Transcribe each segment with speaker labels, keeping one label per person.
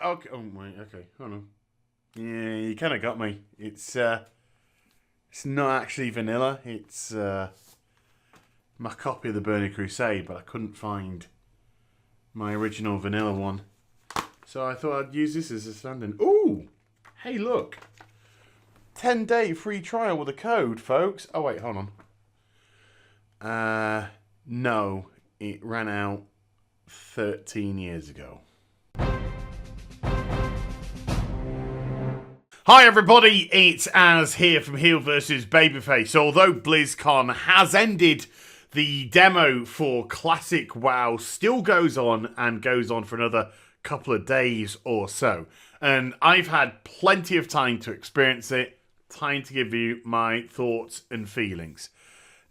Speaker 1: Okay. Oh wait. Okay. Hold on. Yeah, you kind of got me. It's not actually vanilla. It's my copy of the Burning Crusade, but I couldn't find my original vanilla one, so I thought I'd use this as a stand-in. Ooh, hey, look, 10-day free trial with a code, folks. Oh wait, hold on. No, it ran out 13 years ago. Hi everybody, it's Az here from HeelvsBabyface. Although BlizzCon has ended, the demo for Classic WoW still goes on and goes on for another couple of days or so. And I've had plenty of time to experience it, time to give you my thoughts and feelings.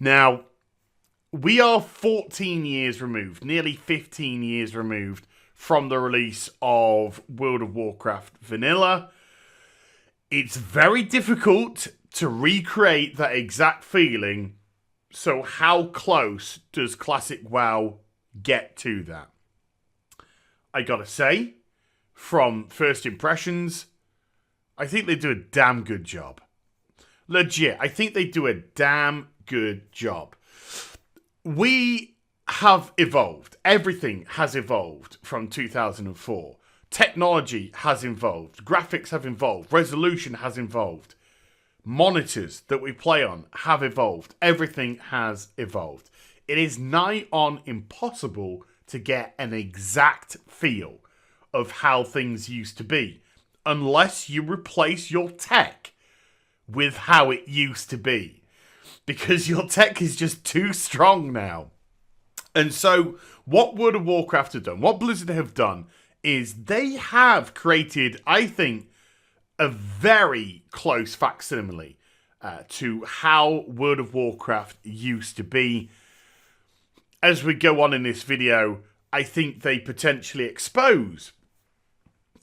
Speaker 1: Now, we are 14 years removed, nearly 15 years removed from the release of World of Warcraft Vanilla. It's very difficult to recreate that exact feeling, so how close does Classic WoW get to that? I gotta say, from first impressions, I think they do a damn good job. Legit, I think they do a damn good job. We have evolved. Everything has evolved from 2004. Technology has evolved. Graphics have evolved. Resolution has evolved. Monitors that we play on have evolved. Everything has evolved. It is nigh on impossible to get an exact feel of how things used to be unless you replace your tech with how it used to be, because your tech is just too strong now. And so what World of Warcraft have done, what Blizzard have done, is they have created, I think, a very close facsimile to how World of Warcraft used to be. As we go on in this video, I think they potentially expose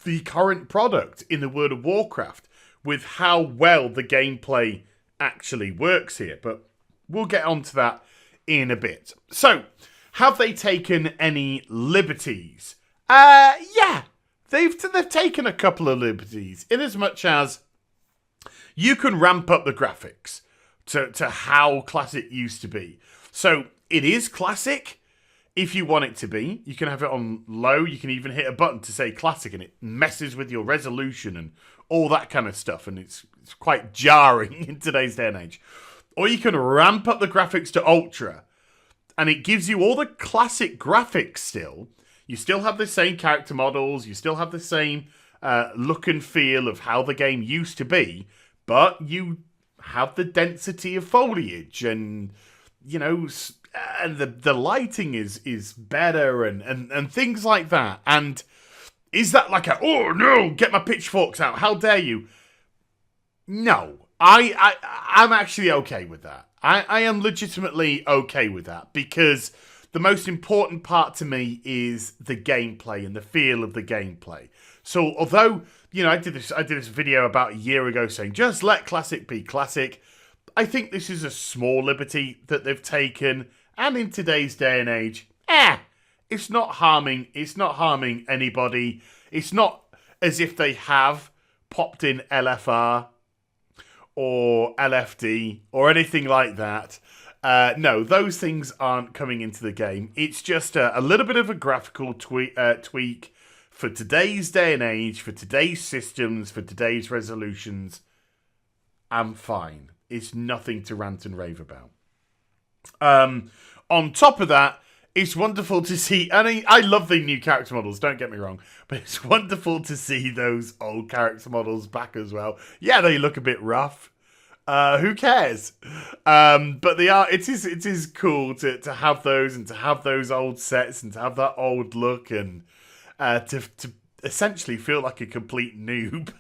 Speaker 1: the current product in the World of Warcraft with how well the gameplay actually works here. But we'll get onto that in a bit. So, have they taken any liberties? Yeah, they've taken a couple of liberties, in as much as you can ramp up the graphics to how Classic used to be. So it is Classic if you want it to be. You can have it on low. You can even hit a button to say Classic, and it messes with your resolution and all that kind of stuff, and it's quite jarring in today's day and age. Or you can ramp up the graphics to Ultra, and it gives you all the Classic graphics still. You still have the same character models, you still have the same look and feel of how the game used to be, but you have the density of foliage, and, you know, and the lighting is better, and things like that. And is that like a, oh no, get my pitchforks out, how dare you? No, I'm actually okay with that. I am legitimately okay with that, because the most important part to me is the gameplay and the feel of the gameplay. So although, you know, I did this video about a year ago saying just let Classic be Classic, I think this is a small liberty that they've taken, and in today's day and age, it's not harming anybody. It's not as if they have popped in LFR or LFD or anything like that. No, those things aren't coming into the game. It's just a little bit of a graphical tweak for today's day and age, for today's systems, for today's resolutions. I'm fine. It's nothing to rant and rave about. On top of that, it's wonderful to see, and I love the new character models, don't get me wrong, but it's wonderful to see those old character models back as well. Yeah, they look a bit rough. Who cares? But they are. It is cool to have those, and to have those old sets, and to have that old look, and to essentially feel like a complete noob.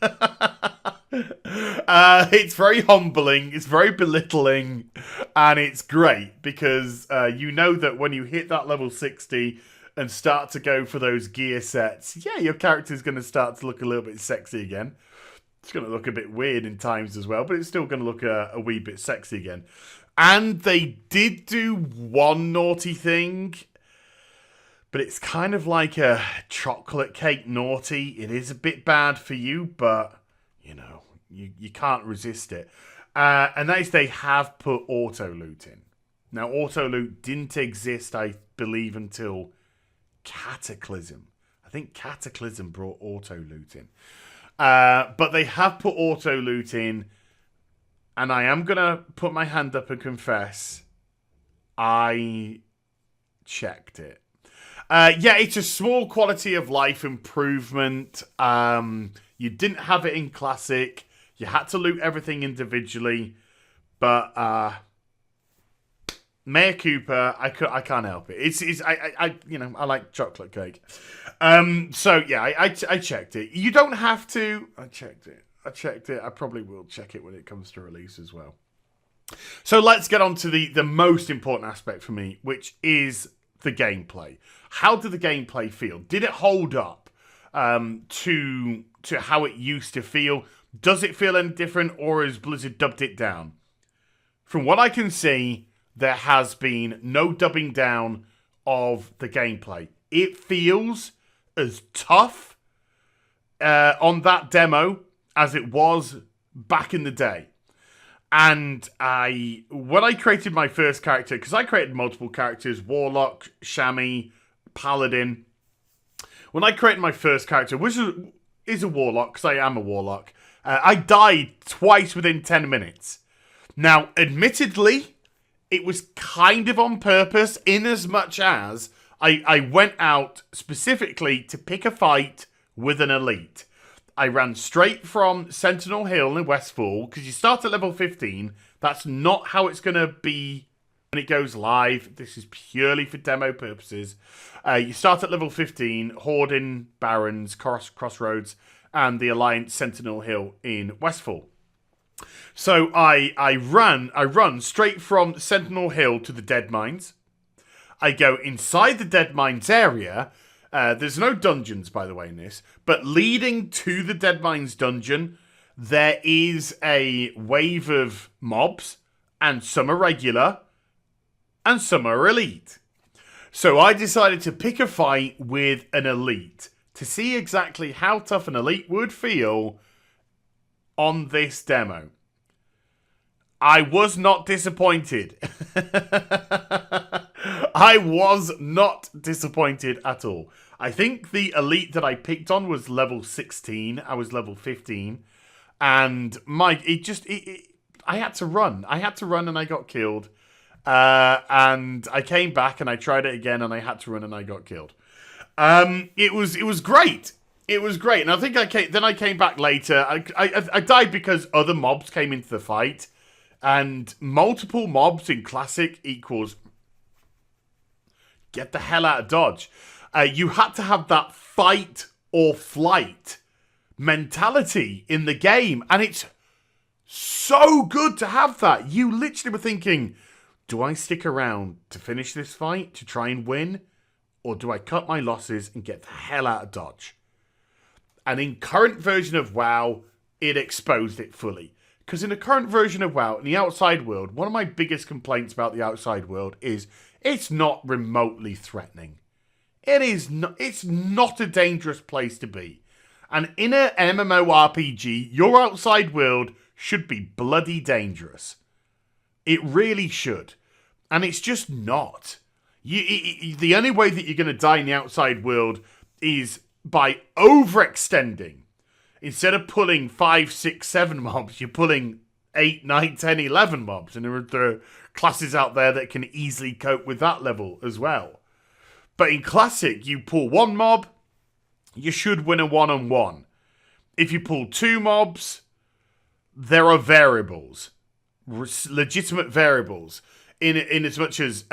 Speaker 1: It's very humbling. It's very belittling, and it's great because you know that when you hit that level 60 and start to go for those gear sets, yeah, your character's going to start to look a little bit sexy again. It's going to look a bit weird in times as well, but it's still going to look a wee bit sexy again. And they did do one naughty thing. but it's kind of like a chocolate cake naughty. It is a bit bad for you, but, you know, you can't resist it. And that is they have put auto loot in. Now, auto loot didn't exist, I believe, until Cataclysm. I think Cataclysm brought auto loot in. But they have put auto loot in, and I am going to put my hand up and confess, I checked it. Yeah, it's a small quality of life improvement. You didn't have it in Classic. You had to loot everything individually. But Mayor Cooper, I can't help it. I like chocolate cake. So yeah, I checked it. You don't have to. I checked it. I probably will check it when it comes to release as well. So let's get on to the most important aspect for me, which is the gameplay. How did the gameplay feel? Did it hold up to how it used to feel? Does it feel any different, or has Blizzard dubbed it down? From what I can see, there has been no dubbing down of the gameplay. It feels as tough on that demo as it was back in the day. And when I created my first character, because I created multiple characters, Warlock, Chamois, Paladin. When I created my first character, which is a Warlock, because I am a Warlock, I died twice within 10 minutes. Now, admittedly, it was kind of on purpose, in as much as I went out specifically to pick a fight with an elite. I ran straight from Sentinel Hill in Westfall, because you start at level 15. That's not how it's going to be when it goes live. This is purely for demo purposes. You start at level 15, Horden, Barons, Crossroads, and the Alliance Sentinel Hill in Westfall. So I run straight from Sentinel Hill to the Dead Mines. I go inside the Dead Mines area. There's no dungeons, by the way, in this. But leading to the Dead Mines dungeon, there is a wave of mobs. And some are regular. And some are elite. So I decided to pick a fight with an elite. To see exactly how tough an elite would feel on this demo. I was not disappointed. I was not disappointed at all. I think the elite that I picked on was level 16. I was level 15. And I had to run. I had to run and I got killed. And I came back and I tried it again and I had to run and I got killed. It was great. It was great. And I think I came back later. I died because other mobs came into the fight. And multiple mobs in Classic equals get the hell out of Dodge. You had to have that fight or flight mentality in the game. And it's so good to have that. You literally were thinking, do I stick around to finish this fight, to try and win? Or do I cut my losses and get the hell out of Dodge? And in current version of WoW, it exposed it fully. Because in the current version of WoW, in the outside world, one of my biggest complaints about the outside world is it's not remotely threatening. It's not a dangerous place to be. And in an MMORPG, your outside world should be bloody dangerous. It really should. And it's just not. The only way that you're going to die in the outside world is by overextending. Instead of pulling 5, 6, 7 mobs, you're pulling 8, 9, 10, 11 mobs. And there are classes out there that can easily cope with that level as well. But in Classic, you pull 1 mob, you should win a 1-on-1. If you pull 2 mobs, there are variables. Legitimate variables. In as much as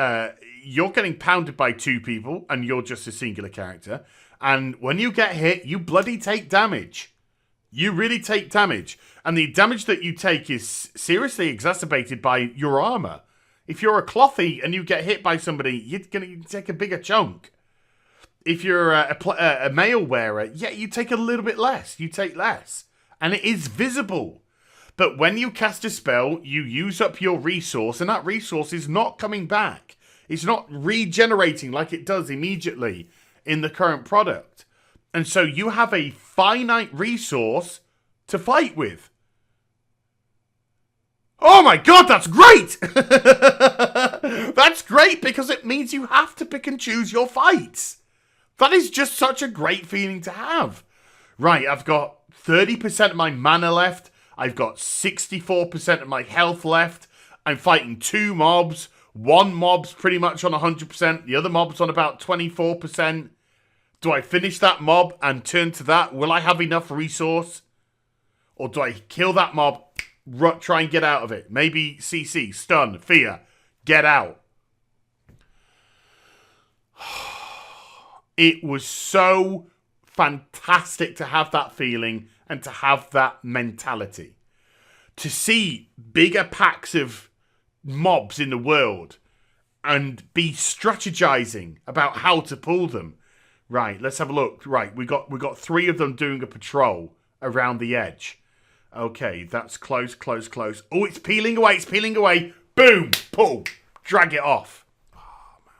Speaker 1: you're getting pounded by 2 people and you're just a singular character. And when you get hit, you bloody take damage. You really take damage. And the damage that you take is seriously exacerbated by your armor. If you're a clothy and you get hit by somebody, you're going to take a bigger chunk. If you're a mail wearer, yeah, you take a little bit less. You take less. And it is visible. But when you cast a spell, you use up your resource, and that resource is not coming back. It's not regenerating like it does immediately in the current product. And so you have a finite resource to fight with. Oh my god, that's great! That's great because it means you have to pick and choose your fights. That is just such a great feeling to have. Right, I've got 30% of my mana left. I've got 64% of my health left. I'm fighting 2 mobs. One mob's pretty much on 100%. The other mob's on about 24%. Do I finish that mob and turn to that? Will I have enough resource? Or do I kill that mob, try and get out of it? Maybe CC, stun, fear, get out. It was so fantastic to have that feeling and to have that mentality. To see bigger packs of mobs in the world and be strategizing about how to pull them. Right, let's have a look. Right, we got 3 of them doing a patrol around the edge. Okay, that's close, close, close. Oh, it's peeling away, it's peeling away. Boom, pull, drag it off. Oh, man.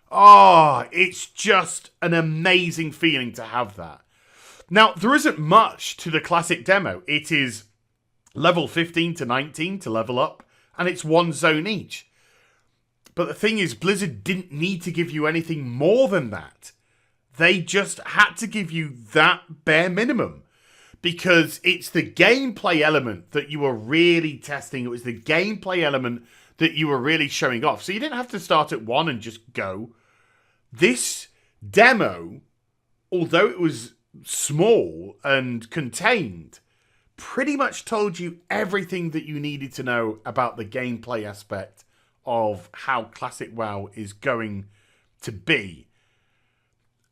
Speaker 1: Oh, it's just an amazing feeling to have that. Now, there isn't much to the classic demo. It is level 15 to 19 to level up, and it's 1 zone each. But the thing is, Blizzard didn't need to give you anything more than that. They just had to give you that bare minimum. Because it's the gameplay element that you were really testing. It was the gameplay element that you were really showing off. So you didn't have to start at 1 and just go. This demo, although it was small and contained, pretty much told you everything that you needed to know about the gameplay aspect of how Classic WoW is going to be.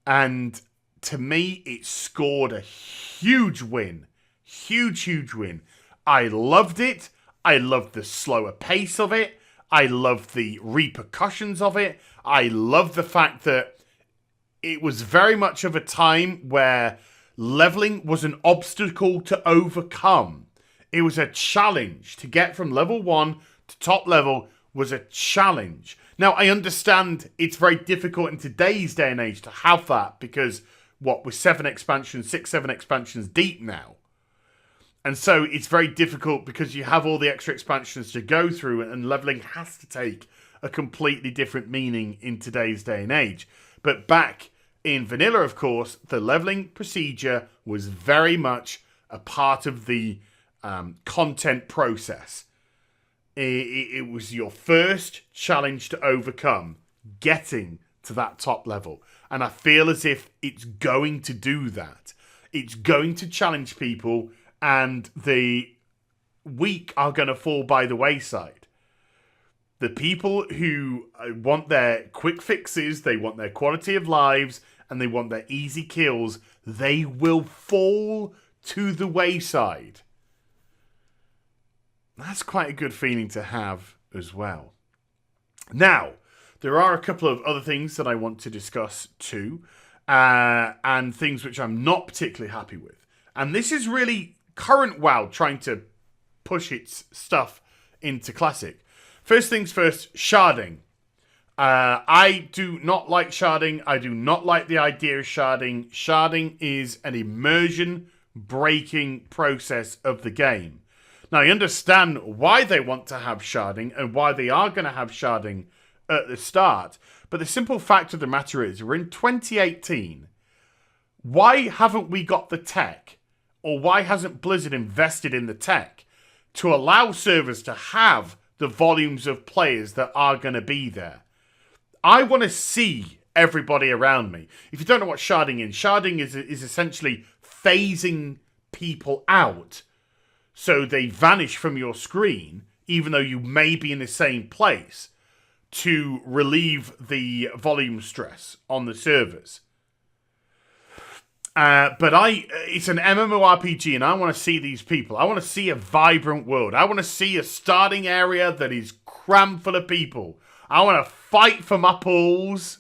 Speaker 1: And to me, it scored a huge win. Huge, huge win. I loved it. I loved the slower pace of it. I loved the repercussions of it. I loved the fact that it was very much of a time where leveling was an obstacle to overcome. It was a challenge. To get from level 1 to top level was a challenge. Now, I understand it's very difficult in today's day and age to have that because, we're 7 expansions, 6, 7 expansions deep now. And so it's very difficult because you have all the extra expansions to go through and leveling has to take a completely different meaning in today's day and age. But back in vanilla, of course, the leveling procedure was very much a part of the content process. It was your first challenge to overcome, getting to that top level. And I feel as if it's going to do that. It's going to challenge people, and the weak are going to fall by the wayside. The people who want their quick fixes, they want their quality of lives, and they want their easy kills, they will fall to the wayside. That's quite a good feeling to have as well. Now, there are a couple of other things that I want to discuss too, and things which I'm not particularly happy with. And this is really current WoW trying to push its stuff into Classic. First things first, sharding. I do not like sharding. I do not like the idea of sharding. Sharding is an immersion-breaking process of the game. Now, I understand why they want to have sharding and why they are going to have sharding at the start. But the simple fact of the matter is, we're in 2018. Why haven't we got the tech, or why hasn't Blizzard invested in the tech to allow servers to have the volumes of players that are going to be there? I want to see everybody around me. If you don't know what sharding is essentially phasing people out so they vanish from your screen, even though you may be in the same place, to relieve the volume stress on the servers. But it's an MMORPG, and I want to see these people. I want to see a vibrant world. I want to see a starting area that is crammed full of people. I want to fight for my pools.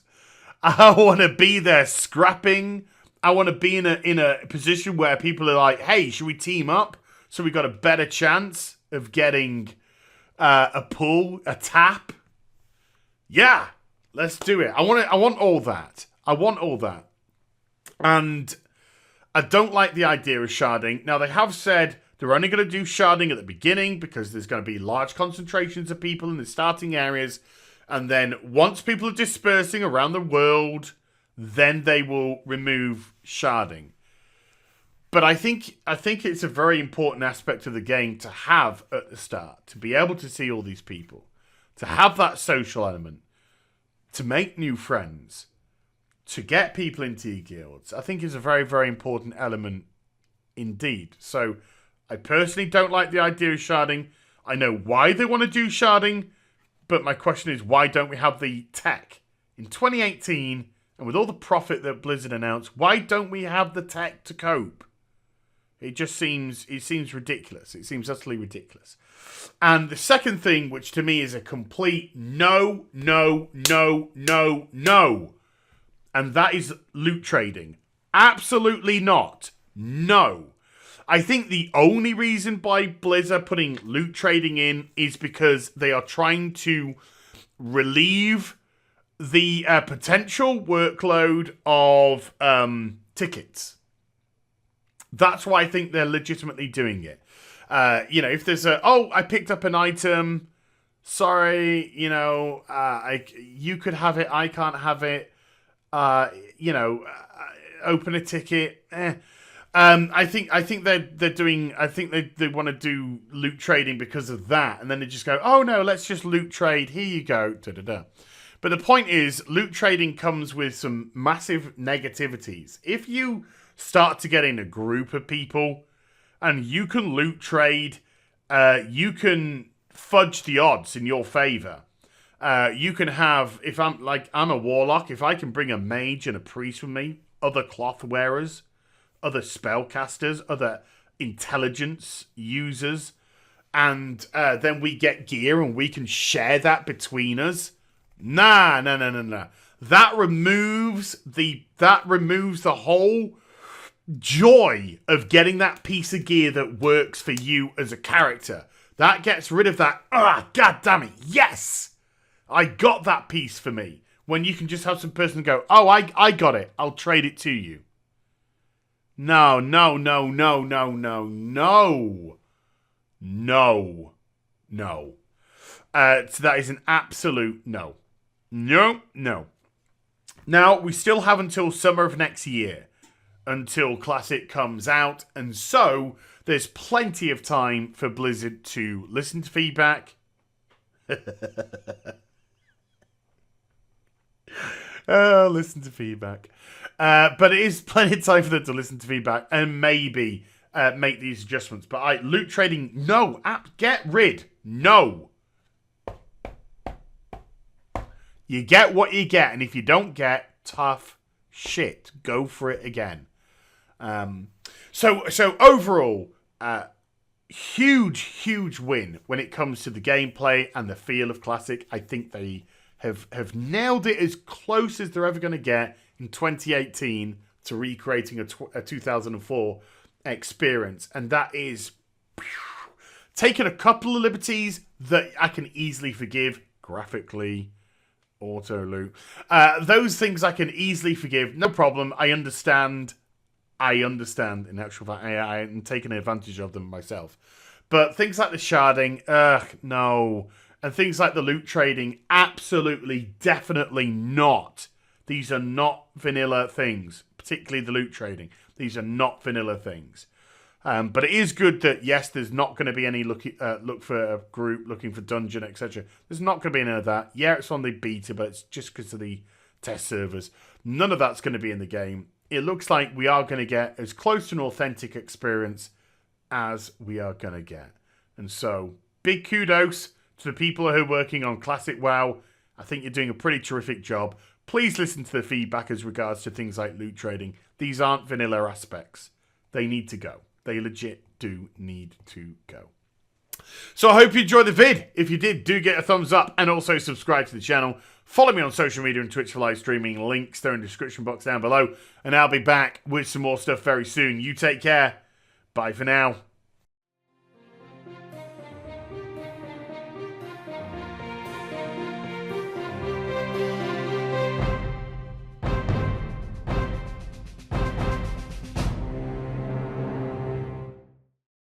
Speaker 1: I want to be there scrapping. I want to be in a position where people are like, hey, should we team up so we got a better chance of getting a pull, a tap? Yeah, let's do it. I want all that. I want all that. And I don't like the idea of sharding. Now, they have said they're only going to do sharding at the beginning because there's going to be large concentrations of people in the starting areas. And then once people are dispersing around the world, then they will remove sharding. But I think it's a very important aspect of the game to have at the start, to be able to see all these people, to have that social element, to make new friends, to get people into your guilds. I think is a very, very important element indeed. So I personally don't like the idea of sharding. I know why they want to do sharding, but my question is, why don't we have the tech? In 2018, and with all the profit that Blizzard announced, why don't we have the tech to cope? It seems ridiculous. It seems utterly ridiculous. And the second thing, which to me is a complete no, and that is loot trading. Absolutely not. No. I think the only reason by Blizzard putting loot trading in is because they are trying to relieve the potential workload of tickets. That's why I think they're legitimately doing it. If there's I picked up an item. Sorry, you could have it. I can't have it. Open a ticket. I think they're doing. I think they want to do loot trading because of that, and then they just go, oh no, let's just loot trade. Here you go. Da-da-da. But the point is, loot trading comes with some massive negativities. If you start to get in a group of people and you can loot trade, you can fudge the odds in your favor. You can have, if I'm a warlock, if I can bring a mage and a priest with me, other cloth wearers, other spellcasters, other intelligence users, and then we get gear and we can share that between us. Nah. That removes the whole joy of getting that piece of gear that works for you as a character. That gets rid of that, god damn it, yes! I got that piece for me. When you can just have some person go, oh, I got it, I'll trade it to you. No. So that is an absolute no. No. Now, we still have until summer of next year until Classic comes out, and so there's plenty of time for Blizzard to listen to feedback. Listen to feedback. But it is plenty of time for them to listen to feedback and maybe make these adjustments. But loot trading, no. Get rid. No. You get what you get, and if you don't get, tough shit. Go for it again. So overall, huge win when it comes to the gameplay and the feel of Classic. I think they have nailed it as close as they're ever going to get in 2018 to recreating a 2004 experience, and that is taking a couple of liberties that I can easily forgive graphically. Auto loot. Those things I can easily forgive. No problem. I understand. In actual fact, I am taking advantage of them myself. But things like the sharding, no. And things like the loot trading, absolutely, definitely not. These are not vanilla things. Particularly the loot trading. These are not vanilla things. But it is good that, yes, there's not going to be any look for a group, looking for dungeon, etc. There's not going to be any of that. Yeah, it's on the beta, but it's just because of the test servers. None of that's going to be in the game. It looks like we are going to get as close to an authentic experience as we are going to get. And so, big kudos to the people who are working on Classic WoW. I think you're doing a pretty terrific job. Please listen to the feedback as regards to things like loot trading. These aren't vanilla aspects. They need to go. They legit do need to go. So I hope you enjoyed the vid. If you did, do get a thumbs up and also subscribe to the channel. Follow me on social media and Twitch for live streaming. Links there in the description box down below. And I'll be back with some more stuff very soon. You take care. Bye for now.